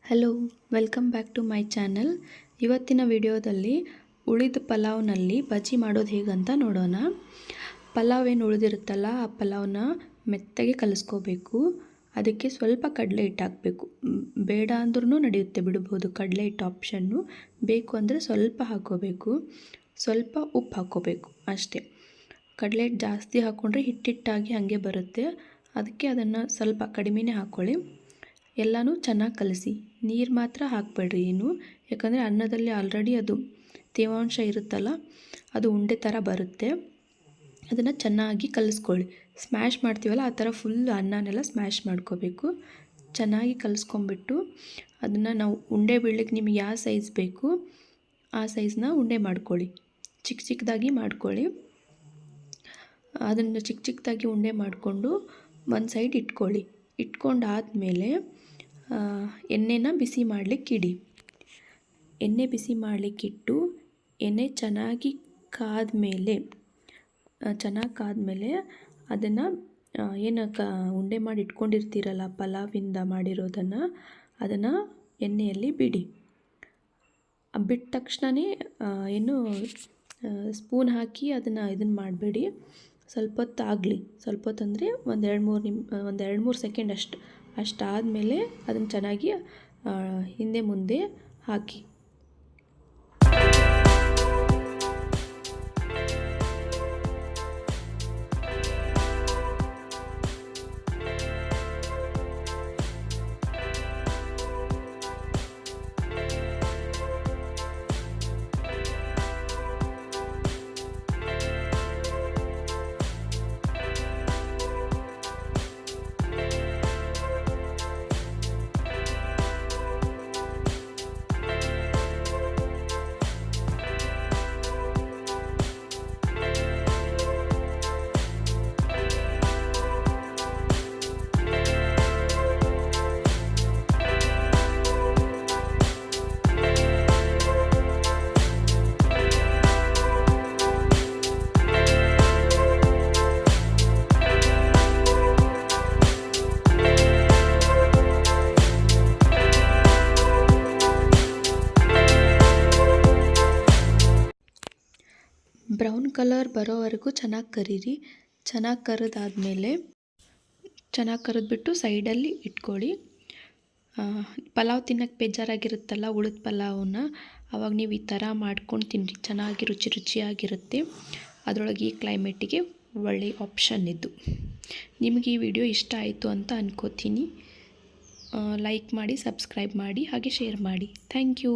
Hello, welcome back to my channel. ಇವತ್ತಿನ ವಿಡಿಯೋದಲ್ಲಿ ಉಳಿದ ಪಲಾವ್ನಲ್ಲಿ ಬಜ್ಜಿ ಮಾಡೋದು ಹೇಗಂತ ನೋಡೋಣ. ಪಲಾವ್ ಏನು ಉಳಿದಿರುತ್ತಲ್ಲ ಆ ಪಲಾವ್ನ ಮೆತ್ತಗೆ ಕಲಿಸ್ಕೋಬೇಕು. ಅದಕ್ಕೆ ಸ್ವಲ್ಪ ಕಡಲೆ ಹಿಟ್ಟು ಹಾಕಬೇಕು. ಬೇಡ ಅಂದ್ರೂ ನಡೆಯುತ್ತೆ, ಬಿಡ್ಬೋದು. ಕಡಲೆ ಹಿಟ್ಟು ಆಪ್ಷನ್ನು. ಬೇಕು ಅಂದರೆ ಸ್ವಲ್ಪ ಹಾಕ್ಕೋಬೇಕು. ಸ್ವಲ್ಪ ಉಪ್ಪು ಹಾಕ್ಕೋಬೇಕು ಅಷ್ಟೇ. ಕಡಲೆ ಹಿಟ್ಟು ಜಾಸ್ತಿ ಹಾಕ್ಕೊಂಡ್ರೆ ಹಿಟ್ಟಿಟ್ಟಾಗಿ ಹಾಗೆ ಬರುತ್ತೆ. ಅದಕ್ಕೆ ಅದನ್ನು ಸ್ವಲ್ಪ ಕಡಿಮೆನೇ ಹಾಕ್ಕೊಳ್ಳಿ. ಎಲ್ಲನೂ ಚೆನ್ನಾಗಿ ಕಲಸಿ. ನೀರು ಮಾತ್ರ ಹಾಕಬೇಡ್ರಿ ಏನು, ಯಾಕಂದರೆ ಅನ್ನದಲ್ಲಿ ಆಲ್ರೆಡಿ ಅದು ತೇವಾಂಶ ಇರುತ್ತಲ್ಲ, ಅದು ಉಂಡೆ ಥರ ಬರುತ್ತೆ. ಅದನ್ನು ಚೆನ್ನಾಗಿ ಕಲಿಸ್ಕೊಳ್ಳಿ. ಸ್ಮ್ಯಾಶ್ ಮಾಡ್ತೀವಲ್ಲ ಆ ಥರ ಫುಲ್ ಅನ್ನನೆಲ್ಲ ಸ್ಮ್ಯಾಶ್ ಮಾಡ್ಕೋಬೇಕು. ಚೆನ್ನಾಗಿ ಕಲಿಸ್ಕೊಂಬಿಟ್ಟು ಅದನ್ನು ನಾವು ಉಂಡೆ ಬೀಳಲಿಕ್ಕೆ ನಿಮಗೆ ಯಾವ ಸೈಜ್ ಬೇಕು ಆ ಸೈಜ್ನ ಉಂಡೆ ಮಾಡ್ಕೊಳ್ಳಿ. ಚಿಕ್ಕ ಚಿಕ್ಕದಾಗಿ ಮಾಡ್ಕೊಳ್ಳಿ. ಅದನ್ನು ಚಿಕ್ಕ ಚಿಕ್ಕದಾಗಿ ಉಂಡೆ ಮಾಡಿಕೊಂಡು ಒಂದು ಸೈಡ್ ಇಟ್ಕೊಳ್ಳಿ. ಇಟ್ಕೊಂಡಾದಮೇಲೆ ಎಣ್ಣೆನ ಬಿಸಿ ಮಾಡಲಿಕ್ಕಿಡಿ. ಎಣ್ಣೆ ಬಿಸಿ ಮಾಡಲಿಕ್ಕಿಟ್ಟು ಎಣ್ಣೆ ಚೆನ್ನಾಗಿ ಕಾದ್ಮೇಲೆ ಅದನ್ನು ಏನು ಉಂಡೆ ಮಾಡಿ ಇಟ್ಕೊಂಡಿರ್ತೀರಲ್ಲ ಪಲಾವಿಂದ ಮಾಡಿರೋದನ್ನು, ಅದನ್ನು ಎಣ್ಣೆಯಲ್ಲಿ ಬಿಡಿ. ಬಿಟ್ಟ ತಕ್ಷಣವೇ ಏನು ಸ್ಪೂನ್ ಹಾಕಿ ಇದನ್ನು ಮಾಡಬೇಡಿ. ಸ್ವಲ್ಪ ಹೊತ್ತು ಆಗಲಿ. ಸ್ವಲ್ಪ ಹೊತ್ತು ಅಂದರೆ ಒಂದು 2-3 ಸೆಕೆಂಡ್ ಅಷ್ಟಾದಮೇಲೆ ಅದನ್ನು ಚೆನ್ನಾಗಿ ಹಿಂದೆ ಮುಂದೆ ಹಾಕಿ. ಬ್ರೌನ್ ಕಲರ್ ಬರೋವರೆಗೂ ಚೆನ್ನಾಗಿ ಕರೀರಿ. ಚೆನ್ನಾಗಿ ಕರೆದ್ಬಿಟ್ಟು ಸೈಡಲ್ಲಿ ಇಟ್ಕೊಳ್ಳಿ. ಪಲಾವ್ ತಿನ್ನೋಕ್ಕೆ ಬೇಜಾರಾಗಿರುತ್ತಲ್ಲ ಉಳಿದ ಪಲಾವನ್ನ, ಆವಾಗ ನೀವು ಈ ಥರ ಮಾಡ್ಕೊಂಡು ತಿನ್ನಿರಿ. ಚೆನ್ನಾಗಿ ರುಚಿಯಾಗಿರುತ್ತೆ. ಅದರೊಳಗೆ ಈ ಕ್ಲೈಮೇಟಿಗೆ ಒಳ್ಳೆಯ ಆಪ್ಷನ್ ಇದು. ನಿಮಗೆ ಈ ವಿಡಿಯೋ ಇಷ್ಟ ಆಯಿತು ಅಂತ ಅನ್ಕೋತೀನಿ. ಲೈಕ್ ಮಾಡಿ, ಸಬ್ಸ್ಕ್ರೈಬ್ ಮಾಡಿ, ಹಾಗೆ ಶೇರ್ ಮಾಡಿ. Thank you.